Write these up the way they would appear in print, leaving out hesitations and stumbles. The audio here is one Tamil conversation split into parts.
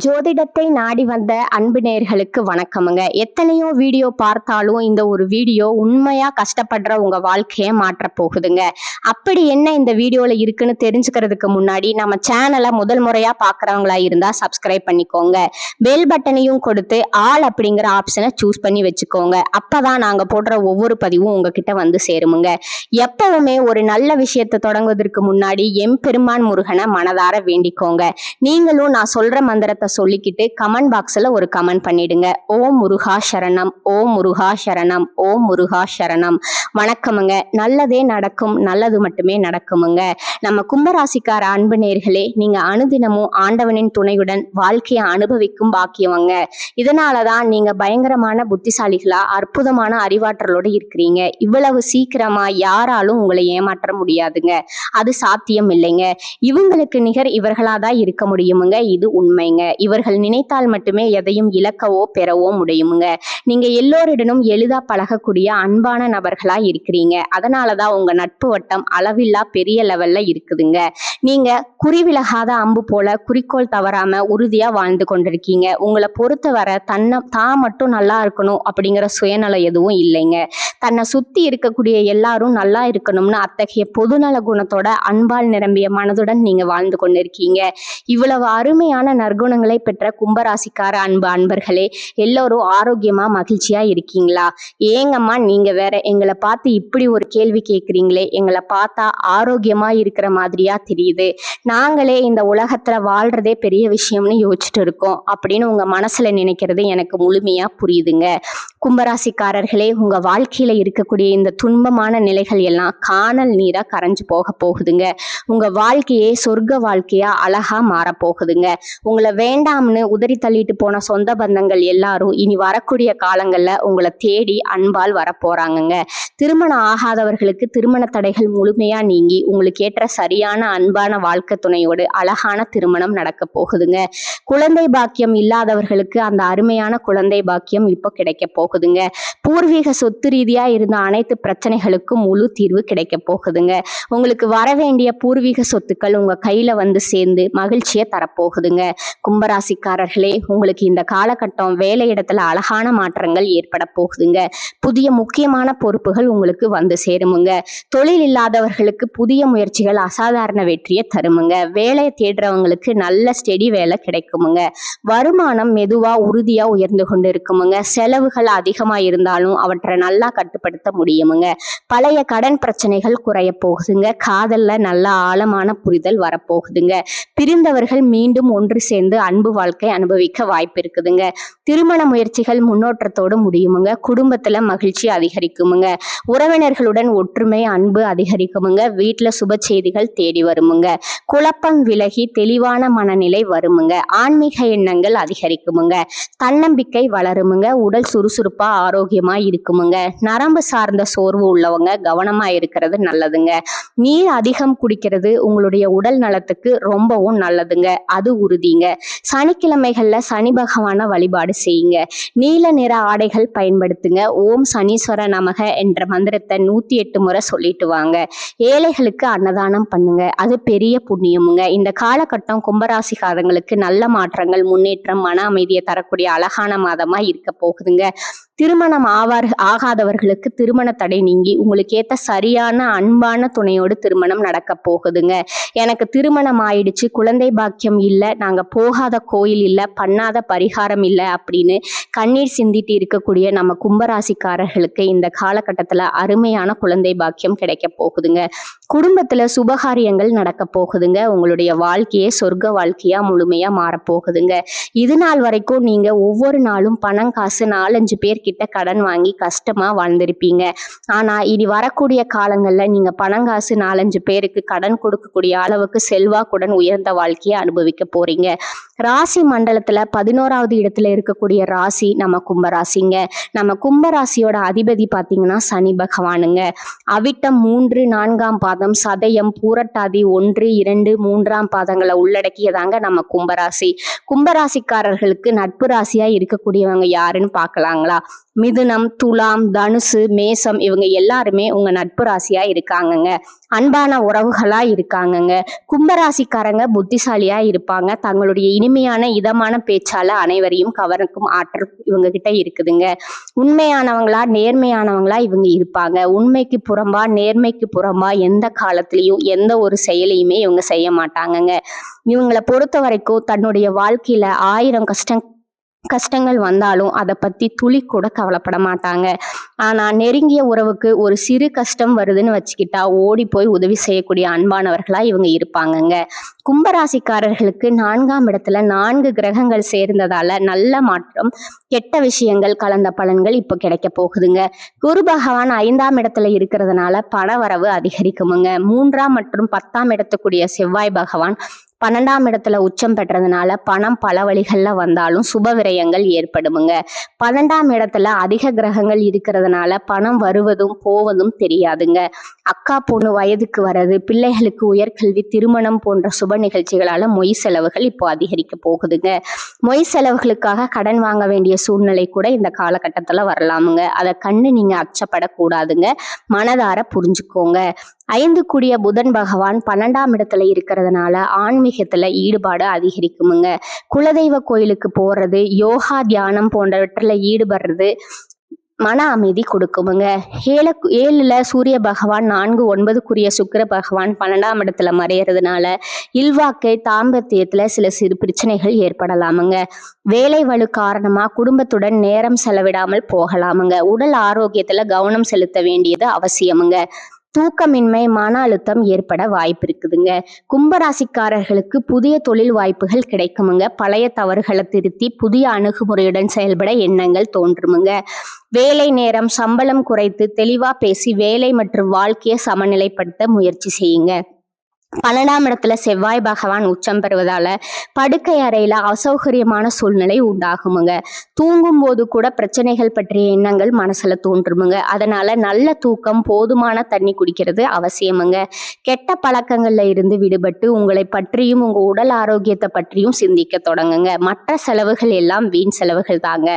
ஜோதிடத்தை நாடி வந்த அன்பு நேயர்களுக்கு வணக்கமுங்க. எத்தனையோ வீடியோ பார்த்தாலும் இந்த ஒரு வீடியோ உண்மையா கஷ்டப்படுற உங்க வாழ்க்கையை மாற்ற போகுதுங்க. அப்படி என்ன இந்த வீடியோல இருக்குன்னு தெரிஞ்சுக்கிறதுக்கு முன்னாடி நம்ம சேனலை முதல் முறையா பாக்குறவங்களா இருந்தா சப்ஸ்கிரைப் பண்ணிக்கோங்க. பெல் பட்டனையும் கொடுத்து ஆல் அப்படிங்கிற ஆப்ஷனை சூஸ் பண்ணி வச்சுக்கோங்க. அப்பதான் நாங்க போடுற ஒவ்வொரு பதிவும் உங்ககிட்ட வந்து சேருமுங்க. எப்பவுமே ஒரு நல்ல விஷயத்தை தொடங்குவதற்கு முன்னாடி எம்பெருமான் முருகனை மனதார வேண்டிக்கோங்க. நீங்களும் நான் சொல்ற மந்திரத்தை சொல்லிக்கிட்டு கமெண்ட் பாக்ஸ்ல ஒரு கமெண்ட் பண்ணிடுங்க. ஓம் முருகா சரணம், ஓம் முருகா சரணம், ஓம் முருகா சரணம். வணக்கமுங்க. நல்லதே நடக்கும், நல்லது மட்டுமே நடக்குமுங்க. நம்ம கும்பராசிக்கார அன்பு நேயர்களே, நீங்க அனுதினமும் ஆண்டவனின் துணையுடன் வாழ்க்கையை அனுபவிக்கும் பாக்கியவங்க. இதனாலதான் நீங்க பயங்கரமான புத்திசாலிகளா அற்புதமான அறிவாற்றலோடு இருக்கிறீங்க. இவ்வளவு சீக்கிரமா யாராலும் உங்களை ஏமாற்ற முடியாதுங்க. அது சாத்தியம் இல்லைங்க. இவங்களுக்கு நிகர் இவர்களாதான் இருக்க முடியுமுங்க. இது உண்மைங்க. இவர்கள் நினைத்தால் மட்டுமே எதையும் இழக்கவோ பெறவோ முடியுமுங்க. நீங்க எல்லோரிடனும் எளிதா பழகக்கூடிய அன்பான நபர்களா இருக்கிறீங்க. அதனாலதான் உங்க நட்பு வட்டம் அளவில்லா பெரிய லெவல்ல இருக்குதுங்க. நீங்க குறிவிலகாத அம்பு போல குறிக்கோள் தவறாம உறுதியா வாழ்ந்து கொண்டிருக்கீங்க. உங்களை பொறுத்தவரை தான் மட்டும் நல்லா இருக்கணும் அப்படிங்கிற சுயநலம் எதுவும் இல்லைங்க. தன்னை சுத்தி இருக்கக்கூடிய எல்லாரும் நல்லா இருக்கணும்னு அத்தகைய பொதுநல குணத்தோட அன்பால் நிரம்பிய மனதுடன் நீங்க வாழ்ந்து கொண்டிருக்கீங்க. இவ்வளவு அருமையான நற்குணங்களை பெற்ற கும்பராசிக்கார அன்பர்களே, எல்லோரும் ஆரோக்கியமா மகிழ்ச்சியா இருக்கீங்களா? ஏங்கம்மா நீங்க வேற எங்களை பார்த்து இப்படி ஒரு கேள்வி கேட்குறீங்களே, எங்களை பார்த்தா ஆரோக்கியமா இருக்கிற மாதிரியா தெரியுது, நாங்களே இந்த உலகத்துல வாழ்றதே பெரிய விஷயம்னு யோசிச்சுட்டு இருக்கோம் அப்படின்னு உங்க மனசுல நினைக்கிறது எனக்கு முழுமையா புரியுதுங்க. கும்பராசிக்காரர்களே, உங்க வாழ்க்கையில இருக்கக்கூடிய இந்த துன்பமான நிலைகள் எல்லாம் காணல் நீரா கரைஞ்சு போக போகுதுங்க. உங்க வாழ்க்கையே சொர்க்க வாழ்க்கையா அழகா மாற போகுதுங்க. உங்களை வேண்டாம்னு உதறி தள்ளிட்டு போன சொந்த பந்தங்கள் எல்லாரும் இனி வரக்கூடிய காலங்கள்ல உங்களை தேடி அன்பால் வரப்போறாங்கங்க. திருமணம் ஆகாதவர்களுக்கு திருமண தடைகள் முழுமையா நீங்கி உங்களுக்கு ஏற்ற சரியான அன்பான வாழ்க்கை துணையோடு அழகான திருமணம் நடக்க போகுதுங்க. குழந்தை பாக்கியம் இல்லாதவர்களுக்கு அந்த அருமையான குழந்தை பாக்கியம் இப்போ கிடைக்க போகுதுங்க. பூர்வீக சொத்து ரீதியா இருந்த அனைத்து பிரச்சனைகளுக்கும் முழு தீர்வு கிடைக்க போகுதுங்க. உங்களுக்கு வர வேண்டிய பூர்வீக சொத்துக்கள் உங்க கையில வந்து சேர்ந்து மகிழ்ச்சியை தரப்போகுதுங்க. கும்பராசிக்காரர்களே, உங்களுக்கு இந்த காலகட்டம் வேலை இடத்துல அழகான மாற்றங்கள் ஏற்பட போகுதுங்க. புதிய முக்கியமான பொறுப்புகள் உங்களுக்கு வந்து சேருமுங்க. தொழில் இல்லாதவர்களுக்கு புதிய முயற்சிகள் அசாதாரண வெற்றியை தருமுங்க. வேலையை தேடுறவங்களுக்கு நல்ல ஸ்டெடி வேலை கிடைக்குமுங்க. வருமானம் மெதுவா உறுதியா உயர்ந்து கொண்டு இருக்குமுங்க. செலவுகள் அதிகமா இருந்தாலும் அவற்றை நல்லா கட்டுப்படுத்த முடியுமுங்க. பழைய கடன் பிரச்சனைகள் குறைய போகுதுங்க. காதல்ல நல்ல ஆழமான புரிதல் வரப்போகுதுங்க. பிரிந்தவர்கள் மீண்டும் ஒன்று சேர்ந்து அன்பு வாழ்க்கை அனுபவிக்க வாய்ப்பு இருக்குதுங்க. திருமண முயற்சிகள் முன்னோட்டத்தோடு முடியுமுங்க. குடும்பத்துல மகிழ்ச்சி அதிகரிக்குமுங்க. உறவினர்களுடன் ஒற்றுமை அன்பு அதிகரிக்குமுங்க. வீட்டுல சுப செய்திகள் தேடி வருமுங்க. குழப்பம் விலகி தெளிவான மனநிலை வருமுங்க. ஆன்மீக எண்ணங்கள் அதிகரிக்குமுங்க. தன்னம்பிக்கை வளருமுங்க. உடல் சுறுசுறுப்பா ஆரோக்கியமா இருக்குமுங்க. நரம்பு சார்ந்த சோர்வு உள்ளவங்க கவனமா இருக்கிறது நல்லதுங்க. நீர் அதிகம் குடிக்கிறது உங்களுடைய உடல் நலத்துக்கு ரொம்பவும் நல்லதுங்க. அது உறுதிங்க. சனிக்கிழமைகள்ல சனி பகவான வழிபாடு செய்யுங்க. நீல நிற ஆடைகள் பயன்படுத்துங்க. ஓம் சனீஸ்வர நமக என்ற மந்திரத்தை 108 முறை சொல்லிட்டு வாங்க. ஏழைகளுக்கு அன்னதானம் பண்ணுங்க. அது பெரிய புண்ணியமுங்க. இந்த காலகட்டம் கும்பராசிக்காரங்களுக்கு நல்ல மாற்றங்கள், முன்னேற்றம், மன அமைதியை தரக்கூடிய அழகான மாதமா இருக்க போகுதுங்க. திருமணம் ஆகாதவர்களுக்கு திருமண தடை நீங்கி உங்களுக்கு ஏற்ற சரியான அன்பான துணையோடு திருமணம் நடக்க போகுதுங்க. எனக்கு திருமணம் ஆயிடுச்சு, குழந்தை பாக்கியம் இல்லை, நாங்க போகாத கோயில் இல்லை, பண்ணாத பரிகாரம் இல்லை அப்படின்னு கண்ணீர் சிந்திட்டு இருக்கக்கூடிய நம்ம கும்பராசிக்காரர்களுக்கு இந்த காலகட்டத்துல அருமையான குழந்தை பாக்கியம் கிடைக்க போகுதுங்க. குடும்பத்துல சுபகாரியங்கள் நடக்க போகுதுங்க. உங்களுடைய வாழ்க்கையே சொர்க்க வாழ்க்கையா முழுமையா மாறப்போகுதுங்க. இது நாள் வரைக்கும் நீங்க ஒவ்வொரு நாளும் பணம் காசு 4-5 பேர் கிட்ட கடன் வாங்கி கஷ்டமா வாழ்ந்திருப்பீங்க. ஆனா இனி வரக்கூடிய காலங்கள்ல நீங்க பணம் காசு 4-5 பேருக்கு கடன் கொடுக்கக்கூடிய அளவுக்கு செல்வாக்குடன் உயர்ந்த வாழ்க்கையை அனுபவிக்க போறீங்க. ராசி மண்டலத்துல 11வது இடத்துல இருக்கக்கூடிய ராசி நம்ம கும்பராசிங்க. நம்ம கும்பராசியோட அதிபதி பாத்தீங்கன்னா சனி பகவானுங்க. அவிட்டம் 3-4ஆம் பாதம், சதயம், பூரட்டாதி 1-2-3ஆம் பாதங்களை உள்ளடக்கியதாங்க நம்ம கும்பராசி. கும்பராசிக்காரர்களுக்கு நட்பு ராசியா இருக்கக்கூடியவங்க யாருன்னு பார்க்கலாங்களா? மிதுனம், துலாம், தனுசு, மேசம் இவங்க எல்லாருமே உங்க நட்பு ராசியா இருக்காங்கங்க. அன்பான உறவுகளா இருக்காங்கங்க. கும்பராசிக்காரங்க புத்திசாலியா இருப்பாங்க. தங்களுடைய இனிமையான இதமான பேச்சால அனைவரையும் கவர்க்கும் ஆற்றல் இவங்க கிட்ட இருக்குதுங்க. உண்மையானவங்களா நேர்மையானவங்களா இவங்க இருப்பாங்க. உண்மைக்கு புறம்பா நேர்மைக்கு புறம்பா எந்த காலத்திலயும் எந்த ஒரு செயலையுமே இவங்க செய்ய மாட்டாங்கங்க. இவங்களை பொறுத்த வரைக்கும் தன்னுடைய வாழ்க்கையில 1000 கஷ்டங்கள் வந்தாலும் அதை பத்தி துளி கூட கவலைப்பட மாட்டாங்க. ஆனா நெருங்கிய உறவுக்கு ஒரு சிறு கஷ்டம் வருதுன்னு வச்சுக்கிட்டா ஓடி போய் உதவி செய்யக்கூடிய அன்பானவர்களா இவங்க இருப்பாங்கங்க. கும்பராசிக்காரர்களுக்கு 4ஆம் இடத்துல 4 கிரகங்கள் சேர்ந்ததால நல்ல மாற்றம், கெட்ட விஷயங்கள் கலந்த பலன்கள் இப்ப கிடைக்க போகுதுங்க. குரு பகவான் 5ஆம் இடத்துல இருக்கிறதுனால பண வரவு அதிகரிக்குமுங்க. 3ஆம் மற்றும் 10ஆம் இடத்துக்குரிய செவ்வாய் பகவான் 12ஆம் இடத்துல உச்சம் பெற்றதுனால பணம் பல வழிகள்ல வந்தாலும் சுப விரயங்கள் ஏற்படுமுங்க. 12ஆம் இடத்துல அதிக கிரகங்கள் இருக்கிறதுனால பணம் வருவதும் போவதும் தெரியாதுங்க. அக்கா பொண்ணு வயதுக்கு வர்றது, பிள்ளைகளுக்கு உயர்கல்வி, திருமணம் போன்ற சுப நிகழ்ச்சிகளால மொய் செலவுகள் இப்போ அதிகரிக்க போகுதுங்க. மொய் செலவுகளுக்காக கடன் வாங்க வேண்டிய சூழ்நிலை கூட இந்த காலகட்டத்துல வரலாமுங்க. அதை கண்டு நீங்க அச்சப்படக்கூடாதுங்க. மனதார புரிஞ்சுக்கோங்க. 5 கூடிய புதன் பகவான் 12ஆம் இடத்துல இருக்கிறதுனால ஆன்மீகத்துல ஈடுபாடு அதிகரிக்குமுங்க. குலதெய்வ கோயிலுக்கு போறது, யோகா தியானம் போன்றவற்றில் ஈடுபடுறது மன அமைதி கொடுக்குமுங்க. 7ல சூரிய பகவான் 4-9 சுக்கிர பகவான் 12ஆம் இடத்துல மறையறதுனால இல்வாக்கை தாம்பத்தியத்துல சில சிறு பிரச்சனைகள் ஏற்படலாமுங்க. வேலை வலு காரணமா குடும்பத்துடன் நேரம் செலவிடாமல் போகலாமுங்க. உடல் ஆரோக்கியத்துல கவனம் செலுத்த வேண்டியது அவசியமுங்க. தூக்கமின்மை, மன அழுத்தம் ஏற்பட வாய்ப்பு இருக்குதுங்க. கும்பராசிக்காரர்களுக்கு புதிய தொழில் வாய்ப்புகள் கிடைக்குமுங்க. பழைய தவறுகளை திருத்தி புதிய அணுகுமுறையுடன் செயல்பட எண்ணங்கள் தோன்றுமுங்க. வேலை நேரம், சம்பளம் குறைத்து தெளிவா பேசி வேலை மற்றும் வாழ்க்கையை சமநிலைப்படுத்த முயற்சி செய்யுங்க. 12ஆம் இடத்துல செவ்வாய் பகவான் உச்சம் பெறுவதால படுக்கை அறையில அசௌகரியமான சூழ்நிலை உண்டாகுமுங்க. தூங்கும் போது கூட பிரச்சனைகள் பற்றிய எண்ணங்கள் மனசுல தோன்றுமுங்க. அதனால நல்ல தூக்கம், போதுமான தண்ணி குடிக்கிறது அவசியமுங்க. கெட்ட பழக்கங்கள்ல இருந்து விடுபட்டு உங்களை பற்றியும் உங்க உடல் ஆரோக்கியத்தை பற்றியும் சிந்திக்க தொடங்குங்க. மற்ற செலவுகள் எல்லாம் வீண் செலவுகள் தாங்க.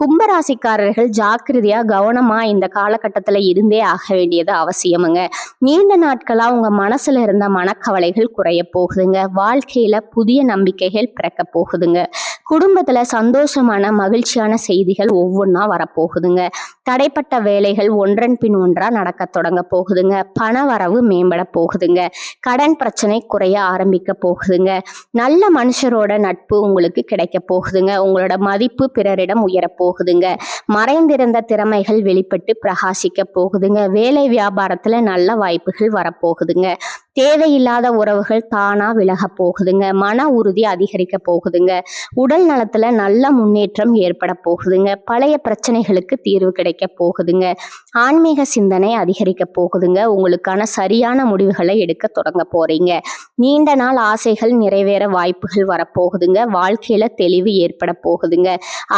கும்பராசிக்காரர்கள் ஜாக்கிரதையா கவனமா இந்த காலகட்டத்துல இருந்தே ஆக வேண்டியது அவசியமுங்க. நீண்ட நாட்களா உங்க மனசுல இருந்த மனக்கவலைகள் குறைய போகுதுங்க. வாழ்க்கையில புதிய நம்பிக்கைகள் பிறக்க போகுதுங்க. குடும்பத்துல சந்தோஷமான மகிழ்ச்சியான செய்திகள் ஒவ்வொன்றா வரப்போகுதுங்க. தடைப்பட்ட வேலைகள் ஒன்றன் பின் ஒன்றா நடக்க தொடங்க போகுதுங்க. பண வரவு மேம்பட போகுதுங்க. கடன் பிரச்சனை குறைய ஆரம்பிக்க போகுதுங்க. நல்ல மனுஷரோட நட்பு உங்களுக்கு கிடைக்க போகுதுங்க. உங்களோட மதிப்பு பிறரிடம் உயர போகுதுங்க. மறைந்திருந்த திறமைகள் வெளிப்பட்டு பிரகாசிக்க போகுதுங்க. வேலை வியாபாரத்துல நல்ல வாய்ப்புகள் வரப்போகுதுங்க. தேவையில்லாத உறவுகள் தானா விலக போகுதுங்க. மன உறுதி அதிகரிக்க போகுதுங்க. உடல் நலத்துல நல்ல முன்னேற்றம் ஏற்பட போகுதுங்க. பழைய பிரச்சனைகளுக்கு தீர்வு கிடைக்க போகுதுங்க. ஆன்மீக சிந்தனை அதிகரிக்க போகுதுங்க. உங்களுக்கான சரியான முடிவுகளை எடுக்க தொடங்க போறீங்க. நீண்ட நாள் ஆசைகள் நிறைவேற வாய்ப்புகள் வரப்போகுதுங்க. வாழ்க்கையில தெளிவு ஏற்பட போகுதுங்க.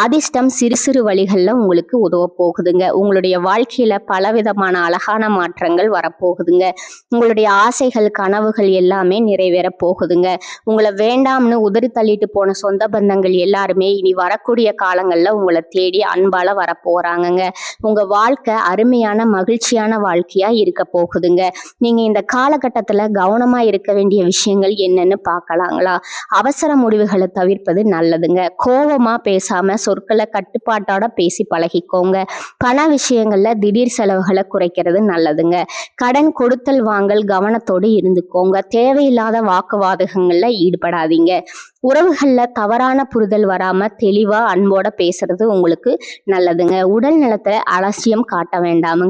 அதிர்ஷ்டம் சிறு சிறு வழிகள்ல உங்களுக்கு உதவ போகுதுங்க. உங்களுடைய வாழ்க்கையில பலவிதமான அழகான மாற்றங்கள் வரப்போகுதுங்க. உங்களுடைய ஆசைகள், கனவுகள் எல்லாமே நிறைவேற போகுதுங்க. உங்களை வேண்டாம்னு உதறி தள்ளிட்டு போன சொந்த பந்தங்கள் எல்லாருமே இனி வரக்கூடிய காலங்கள்ல உங்களை தேடி அன்பால வர போறாங்கங்க. உங்க வாழ்க்கை அருமையான மகிழ்ச்சியான வாழ்க்கையா இருக்க போகுதுங்க. நீங்க இந்த காலகட்டத்துல கவனமா இருக்க வேண்டிய விஷயங்கள் என்னன்னு பார்க்கலாங்களா? அவசர முடிவுகளை தவிர்ப்பது நல்லதுங்க. கோபமா பேசாம சொற்களை கட்டுப்பாட்டோட பேசி பழகிக்கோங்க. பண விஷயங்கள்ல திடீர் செலவுகளை குறைக்கிறது நல்லதுங்க. கடன் கொடுத்தல் வாங்கல் கவனத்தோடு இருந்துக்கோங்க. தேவையில்லாத வாக்குவாதங்கள்ல ஈடுபடாதீங்க. உறவுகள்ல தவறான புரிதல் வராம தெளிவா அன்போட பேசுறது உங்களுக்கு நல்லதுங்க. உடல் நலத்தை அலட்சியம் காட்ட வேண்டாம்.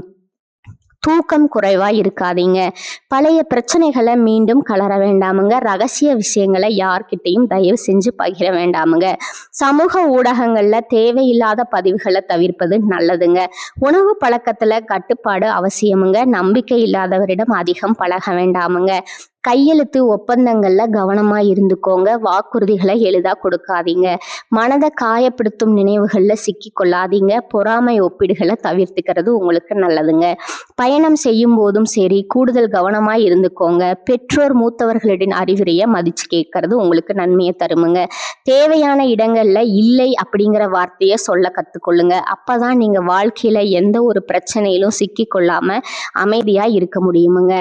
தூக்கம் குறைவா இருக்காதீங்க. பழைய பிரச்சனைகளை மீண்டும் கலர வேண்டாமுங்க. ரகசிய விஷயங்களை யார்கிட்டையும் தயவு செஞ்சு பகிர வேண்டாமுங்க. சமூக ஊடகங்கள்ல தேவையில்லாத பதிவுகளை தவிர்ப்பது நல்லதுங்க. உணவு பழக்கத்துல கட்டுப்பாடு அவசியமுங்க. நம்பிக்கை இல்லாதவரிடம் அதிகம் பழக வேண்டாமுங்க. கையெழுத்து ஒப்பந்தங்கள்ல கவனமா இருந்துக்கோங்க. வாக்குறுதிகளை எளிதா கொடுக்காதீங்க. மனதை காயப்படுத்தும் நினைவுகள்ல சிக்கி கொள்ளாதீங்க. பொறாமை ஒப்பீடுகளை தவிர்த்துக்கிறது உங்களுக்கு நல்லதுங்க. பயணம் செய்யும் போதும் சரி கூடுதல் கவனமா இருந்துக்கோங்க. பெற்றோர் மூத்தவர்களின் அறிவுரையை மதிச்சு கேட்கறது உங்களுக்கு நன்மையை தருமுங்க. தேவையான இடங்கள்ல இல்லை அப்படிங்கிற வார்த்தையை சொல்ல கத்துக்கொள்ளுங்க. அப்பதான் நீங்க வாழ்க்கையில எந்த ஒரு பிரச்சனையிலும் சிக்கி கொள்ளாம அமைதியா இருக்க முடியுமுங்க.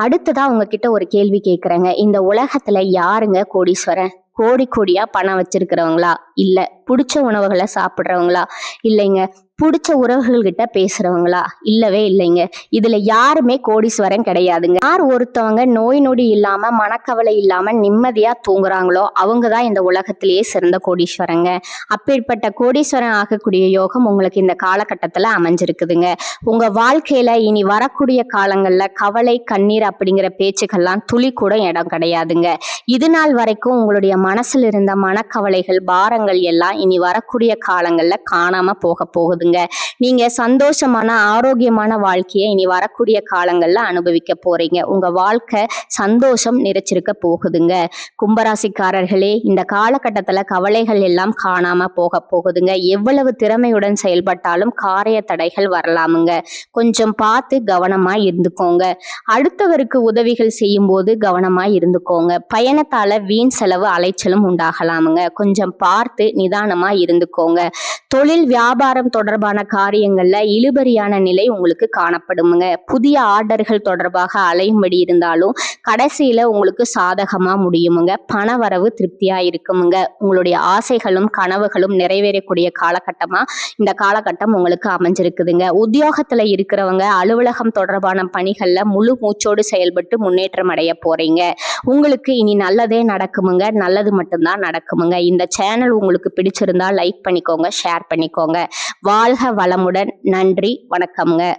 அடுத்ததா உங்ககிட்ட ஒரு கேள்வி கேட்குறேங்க. இந்த உலகத்துல யாருங்க கோடீஸ்வரன்? கோடி கோடியா பணம் வச்சிருக்கிறவங்களா, இல்ல பிடிச்ச உணவுகளை சாப்பிடுறவங்களா, இல்லைங்க பிடிச்ச உறவுகள் கிட்ட பேசுறவங்களா? இல்லவே இல்லைங்க. இதுல யாருமே கோடீஸ்வரன் கிடையாதுங்க. யார் ஒருத்தவங்க நோய் நொடி இல்லாம மனக்கவலை இல்லாம நிம்மதியா தூங்குறாங்களோ அவங்க தான் இந்த உலகத்திலேயே சிறந்த கோடீஸ்வரங்க. அப்பேற்பட்ட கோடீஸ்வரன் ஆகக்கூடிய யோகம் உங்களுக்கு இந்த காலகட்டத்துல அமைஞ்சிருக்குதுங்க. உங்க வாழ்க்கையில இனி வரக்கூடிய காலங்கள்ல கவலை கண்ணீர் அப்படிங்கிற பேச்சுக்கள்லாம் துளி கூட இடம் கிடையாதுங்க. இது நாள் வரைக்கும் உங்களுடைய மனசுல இருந்த மனக்கவலைகள் பாரங்கள் எல்லாம் இனி வரக்கூடிய காலங்கள்ல காணாம போக போகுதுங்க. நீங்க சந்தோஷமான ஆரோக்கியமான வாழ்க்கையை இனி வரக்கூடிய காலங்கள்ல அனுபவிக்க போறீங்க. உங்க வாழ்க்கை சந்தோஷம் நிறைச்சிருக்க போகுதுங்க. கும்பராசிக்காரர்களே, இந்த காலகட்டத்துல கவலைகள் எல்லாம் காணாம போக போகுதுங்க. எவ்வளவு திறமையுடன் செயல்பட்டாலும் காரிய தடைகள் வரலாமுங்க. கொஞ்சம் பார்த்து கவனமா இருந்துக்கோங்க. அடுத்தவருக்கு உதவிகள் செய்யும் போது கவனமா இருந்துக்கோங்க. பயணத்தால வீண் செலவு அலைச்சலும் உண்டாகலாமுங்க. கொஞ்சம் பார்த்து நிதானமா இருந்துக்கோங்க. தொழில் வியாபாரம் தொடர்பான காரியங்கள்ல இழுபறியான நிலை உங்களுக்கு காணப்படுமுங்க. புதிய ஆர்டர்கள் தொடர்பாக அலையும்படி இருந்தாலும் கடைசியில உங்களுக்கு சாதகமா முடியுமுங்க. பண வரவு திருப்தியா இருக்குமுங்க. உங்களுடைய ஆசைகளும் கனவுகளும் நிறைவேறக்கூடிய காலகட்டமா இந்த காலகட்டம் உங்களுக்கு அமைஞ்சிருக்குதுங்க. உத்தியோகத்துல இருக்கிறவங்க அலுவலகம் தொடர்பான பணிகள்ல முழு மூச்சோடு செயல்பட்டு முன்னேற்றம் அடைய போறீங்க. உங்களுக்கு இனி நல்லதே நடக்குமுங்க. நல்லது மட்டும்தான் நடக்குமுங்க. இந்த சேனல் உங்களுக்கு பிடிச்சிருந்தா லைக் பண்ணிக்கோங்க, ஷேர் பண்ணிக்கோங்க. வாழ்க வளமுடன். நன்றி, வணக்கம்ங்க.